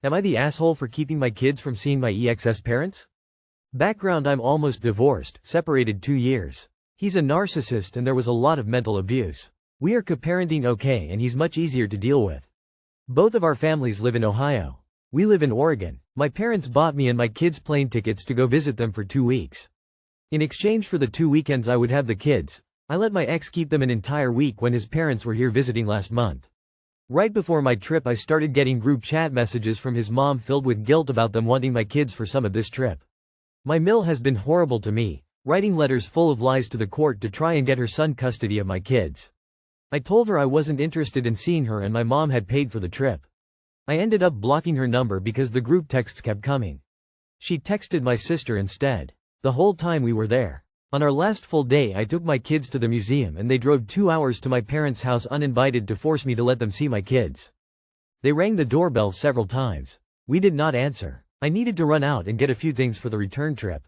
Am I the asshole for keeping my kids from seeing my ex's parents? Background: I'm almost divorced, separated 2 years. He's a narcissist and there was a lot of mental abuse. We are co-parenting okay and he's much easier to deal with. Both of our families live in Ohio. We live in Oregon. My parents bought me and my kids plane tickets to go visit them for 2 weeks. In exchange for the 2 weekends I would have the kids, I let my ex keep them an entire week when his parents were here visiting last month. Right before my trip I started getting group chat messages from his mom filled with guilt about them wanting my kids for some of this trip. My mill has been horrible to me, writing letters full of lies to the court to try and get her son custody of my kids. I told her I wasn't interested in seeing her and my mom had paid for the trip. I ended up blocking her number because the group texts kept coming. She texted my sister instead. The whole time we were there. On our last full day I took my kids to the museum and they drove 2 hours to my parents' house uninvited to force me to let them see my kids. They rang the doorbell several times. We did not answer. I needed to run out and get a few things for the return trip.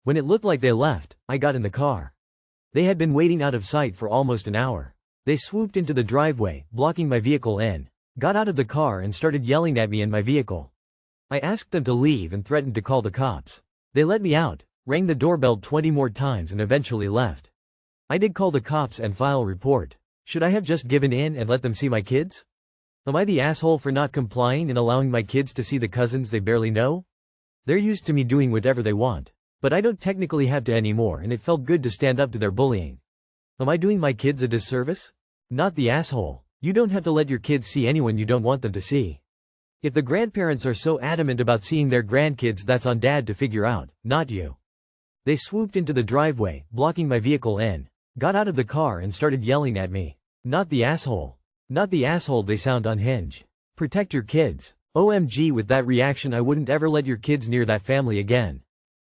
When it looked like they left, I got in the car. They had been waiting out of sight for almost an hour. They swooped into the driveway, blocking my vehicle in, got out of the car and started yelling at me in my vehicle. I asked them to leave and threatened to call the cops. They let me out, rang the doorbell 20 more times and eventually left. I did call the cops and file a report. Should I have just given in and let them see my kids? Am I the asshole for not complying and allowing my kids to see the cousins they barely know? They're used to me doing whatever they want. But I don't technically have to anymore and it felt good to stand up to their bullying. Am I doing my kids a disservice? Not the asshole. You don't have to let your kids see anyone you don't want them to see. If the grandparents are so adamant about seeing their grandkids, that's on dad to figure out, not you. They swooped into the driveway, blocking my vehicle in, got out of the car and started yelling at me. Not the asshole. Not the asshole. They sound unhinged. Protect your kids. OMG, with that reaction I wouldn't ever let your kids near that family again.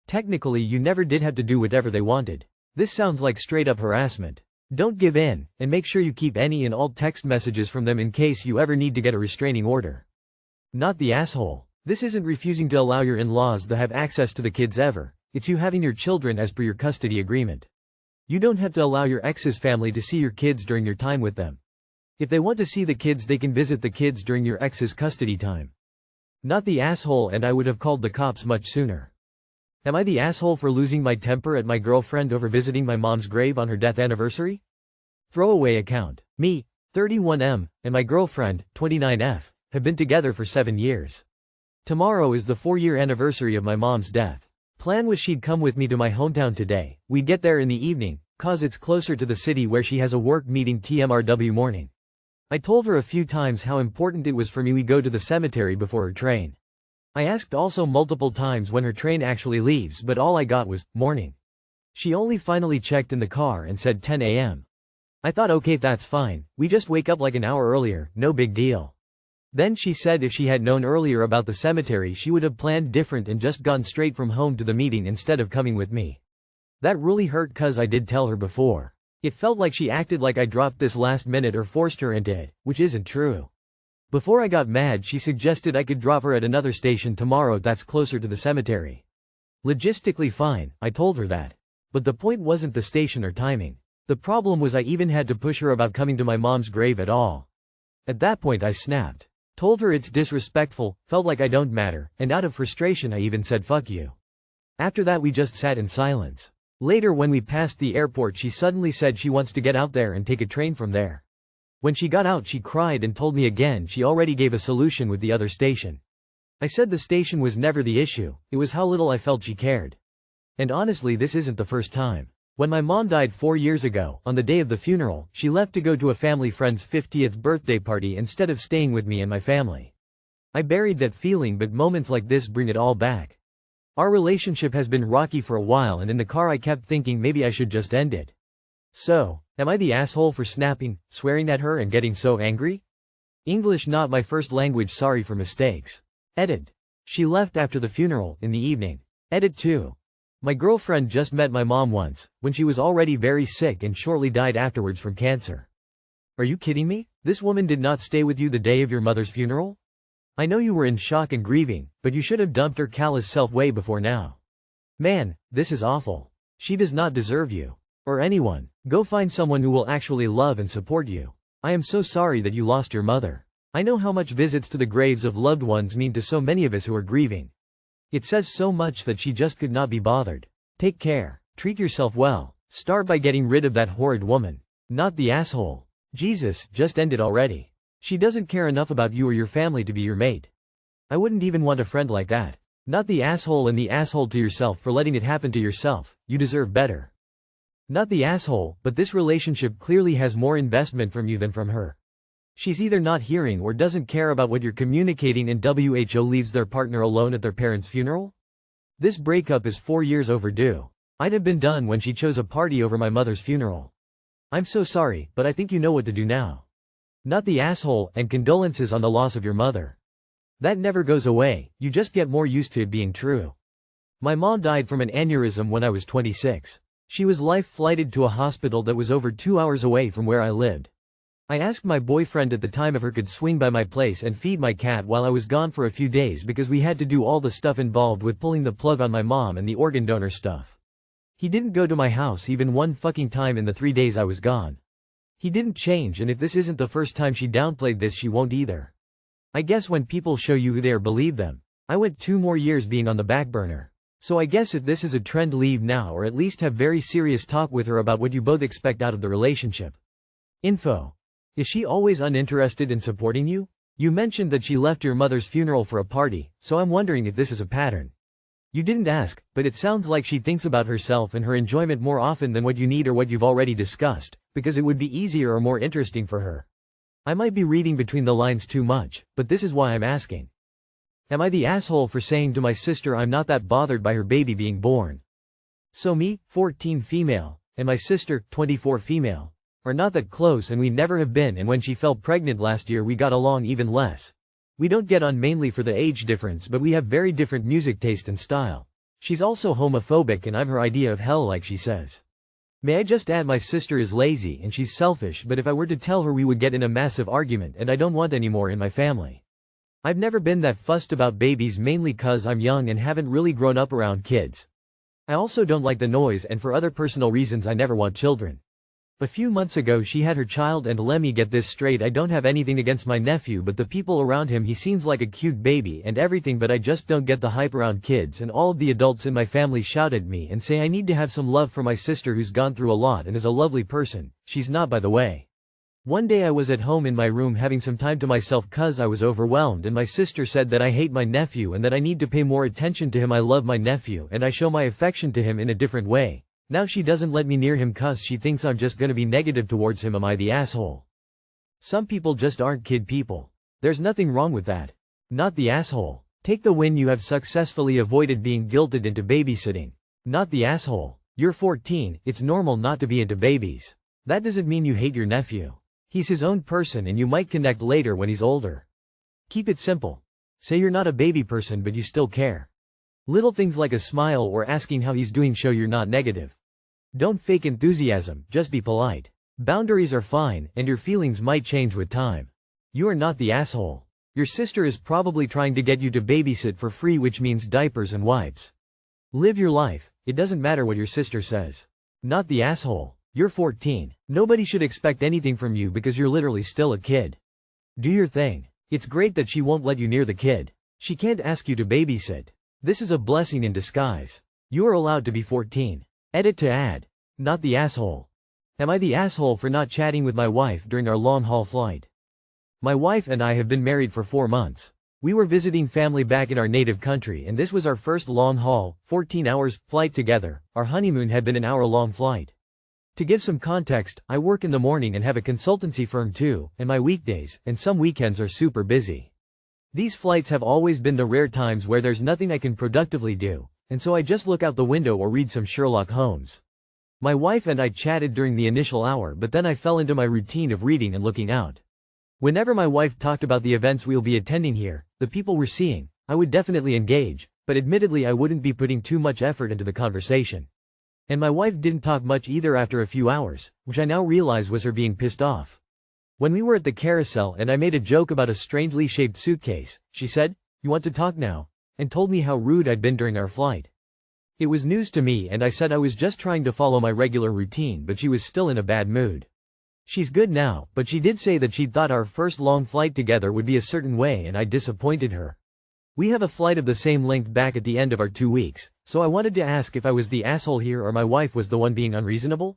Technically you never did have to do whatever they wanted. This sounds like straight up harassment. Don't give in, and make sure you keep any and all text messages from them in case you ever need to get a restraining order. Not the asshole. This isn't refusing to allow your in-laws to have access to the kids ever, it's you having your children as per your custody agreement. You don't have to allow your ex's family to see your kids during your time with them. If they want to see the kids they can visit the kids during your ex's custody time. Not the asshole, and I would have called the cops much sooner. Am I the asshole for losing my temper at my girlfriend over visiting my mom's grave on her death anniversary? Throwaway account. Me, 31M, and my girlfriend, 29F, have been together for 7 years. Tomorrow is the 4-year anniversary of my mom's death. Plan was she'd come with me to my hometown today. We'd get there in the evening, cause it's closer to the city where she has a work meeting TMRW morning. I told her a few times how important it was for me we go to the cemetery before her train. I asked also multiple times when her train actually leaves, but all I got was, morning. She only finally checked in the car and said 10 a.m. I thought okay, that's fine, we just wake up like an hour earlier, no big deal. Then she said if she had known earlier about the cemetery she would have planned different and just gone straight from home to the meeting instead of coming with me. That really hurt cause I did tell her before. It felt like she acted like I dropped this last minute or forced her into it, which isn't true. Before I got mad she suggested I could drop her at another station tomorrow that's closer to the cemetery. Logistically fine, I told her that. But the point wasn't the station or timing. The problem was I even had to push her about coming to my mom's grave at all. At that point I snapped. Told her it's disrespectful, felt like I don't matter, and out of frustration I even said fuck you. After that we just sat in silence. Later when we passed the airport she suddenly said she wants to get out there and take a train from there. When she got out she cried and told me again she already gave a solution with the other station. I said the station was never the issue, it was how little I felt she cared. And honestly this isn't the first time. When my mom died 4 years ago, on the day of the funeral, she left to go to a family friend's 50th birthday party instead of staying with me and my family. I buried that feeling, but moments like this bring it all back. Our relationship has been rocky for a while and in the car I kept thinking maybe I should just end it. So, am I the asshole for snapping, swearing at her and getting so angry? English not my first language, sorry for mistakes. Edit. She left after the funeral, in the evening. Edit 2. My girlfriend just met my mom once, when she was already very sick and shortly died afterwards from cancer. Are you kidding me? This woman did not stay with you the day of your mother's funeral? I know you were in shock and grieving, but you should have dumped her callous self way before now. Man, this is awful. She does not deserve you. Or anyone. Go find someone who will actually love and support you. I am so sorry that you lost your mother. I know how much visits to the graves of loved ones mean to so many of us who are grieving. It says so much that she just could not be bothered. Take care. Treat yourself well. Start by getting rid of that horrid woman. Not the asshole. Jesus, just end it already. She doesn't care enough about you or your family to be your mate. I wouldn't even want a friend like that. Not the asshole and the asshole to yourself for letting it happen to yourself. You deserve better. Not the asshole, but this relationship clearly has more investment from you than from her. She's either not hearing or doesn't care about what you're communicating, and WHO leaves their partner alone at their parents' funeral? This breakup is 4 years overdue. I'd have been done when she chose a party over my mother's funeral. I'm so sorry, but I think you know what to do now. Not the asshole, and condolences on the loss of your mother. That never goes away, you just get more used to it being true. My mom died from an aneurysm when I was 26. She was life-flighted to a hospital that was over 2 hours away from where I lived. I asked my boyfriend at the time if he could swing by my place and feed my cat while I was gone for a few days because we had to do all the stuff involved with pulling the plug on my mom and the organ donor stuff. He didn't go to my house even one fucking time in the 3 days I was gone. He didn't change, and if this isn't the first time she downplayed this, she won't either. I guess when people show you who they are, believe them. I went 2 more years being on the back burner. So I guess if this is a trend, leave now, or at least have very serious talk with her about what you both expect out of the relationship. Info. Is she always uninterested in supporting you? You mentioned that she left your mother's funeral for a party, so I'm wondering if this is a pattern. You didn't ask, but it sounds like she thinks about herself and her enjoyment more often than what you need or what you've already discussed, because it would be easier or more interesting for her. I might be reading between the lines too much, but this is why I'm asking. Am I the asshole for saying to my sister I'm not that bothered by her baby being born? So me, 14 female, and my sister, 24 female, are not that close, and we never have been, and when she fell pregnant last year we got along even less. We don't get on mainly for the age difference, but we have very different music taste and style. She's also homophobic and I'm her idea of hell, like she says. May I just add, my sister is lazy and she's selfish, but if I were to tell her we would get in a massive argument, and I don't want any more in my family. I've never been that fussed about babies, mainly cause I'm young and haven't really grown up around kids. I also don't like the noise, and for other personal reasons I never want children. A few months ago she had her child, and let me get this straight, I don't have anything against my nephew, but the people around him, he seems like a cute baby and everything, but I just don't get the hype around kids, and all of the adults in my family shout at me and say I need to have some love for my sister who's gone through a lot and is a lovely person. She's not, by the way. One day I was at home in my room having some time to myself cause I was overwhelmed, and my sister said that I hate my nephew and that I need to pay more attention to him. I love my nephew and I show my affection to him in a different way. Now she doesn't let me near him cause she thinks I'm just gonna be negative towards him. Am I the asshole? Some people just aren't kid people. There's nothing wrong with that. Not the asshole. Take the win, you have successfully avoided being guilted into babysitting. Not the asshole. You're 14, it's normal not to be into babies. That doesn't mean you hate your nephew. He's his own person and you might connect later when he's older. Keep it simple. Say you're not a baby person but you still care. Little things like a smile or asking how he's doing show you're not negative. Don't fake enthusiasm, just be polite. Boundaries are fine, and your feelings might change with time. You are not the asshole. Your sister is probably trying to get you to babysit for free, which means diapers and wipes. Live your life, it doesn't matter what your sister says. Not the asshole. You're 14. Nobody should expect anything from you because you're literally still a kid. Do your thing. It's great that she won't let you near the kid. She can't ask you to babysit. This is a blessing in disguise. You are allowed to be 14. Edit to add. Not the asshole. Am I the asshole for not chatting with my wife during our long-haul flight? My wife and I have been married for 4 months. We were visiting family back in our native country, and this was our first long-haul, 14 hours, flight together. Our honeymoon had been an hour-long flight. To give some context, I work in the morning and have a consultancy firm too, and my weekdays, and some weekends are super busy. These flights have always been the rare times where there's nothing I can productively do, and so I just look out the window or read some Sherlock Holmes. My wife and I chatted during the initial hour, but then I fell into my routine of reading and looking out. Whenever my wife talked about the events we'll be attending here, the people we're seeing, I would definitely engage, but admittedly I wouldn't be putting too much effort into the conversation. And my wife didn't talk much either after a few hours, which I now realize was her being pissed off. When we were at the carousel and I made a joke about a strangely shaped suitcase, she said, "You want to talk now?" and told me how rude I'd been during our flight. It was news to me and I said I was just trying to follow my regular routine, but she was still in a bad mood. She's good now, but she did say that she'd thought our first long flight together would be a certain way and I disappointed her. We have a flight of the same length back at the end of our 2 weeks, so I wanted to ask if I was the asshole here or my wife was the one being unreasonable?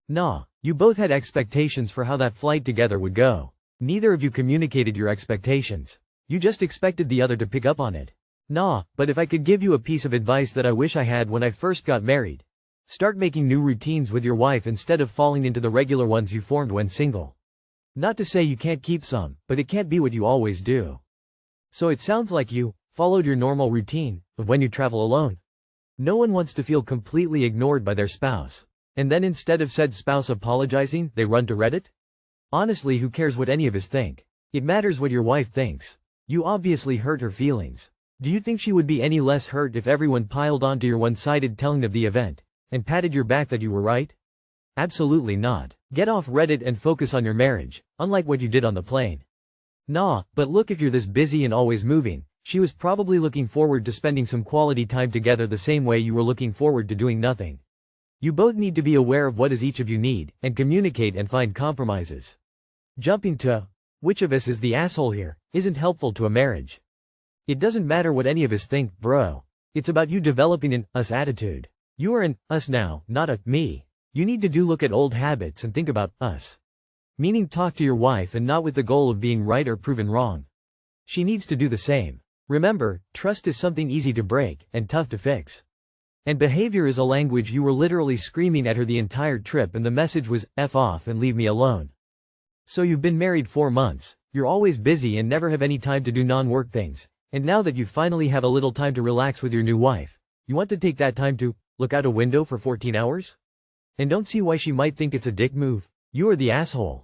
Nah, you both had expectations for how that flight together would go. Neither of you communicated your expectations. You just expected the other to pick up on it. Nah, but if I could give you a piece of advice that I wish I had when I first got married. Start making new routines with your wife instead of falling into the regular ones you formed when single. Not to say you can't keep some, but it can't be what you always do. So it sounds like you followed your normal routine of when you travel alone. No one wants to feel completely ignored by their spouse. And then instead of said spouse apologizing, they run to Reddit? Honestly, who cares what any of us think? It matters what your wife thinks. You obviously hurt her feelings. Do you think she would be any less hurt if everyone piled onto your one-sided telling of the event and patted your back that you were right? Absolutely not. Get off Reddit and focus on your marriage, unlike what you did on the plane. Nah, but look, if you're this busy and always moving, she was probably looking forward to spending some quality time together the same way you were looking forward to doing nothing. You both need to be aware of what is each of you need, and communicate and find compromises. Jumping to, which of us is the asshole here, isn't helpful to a marriage. It doesn't matter what any of us think, bro. It's about you developing an us attitude. You are an us now, not a me. You need to look at old habits and think about us. Meaning talk to your wife and not with the goal of being right or proven wrong. She needs to do the same. Remember, trust is something easy to break and tough to fix. And behavior is a language. You were literally screaming at her the entire trip and the message was, F off and leave me alone. So you've been married 4 months, you're always busy and never have any time to do non-work things, and now that you finally have a little time to relax with your new wife, you want to take that time to look out a window for 14 hours? And don't see why she might think it's a dick move. You are the asshole.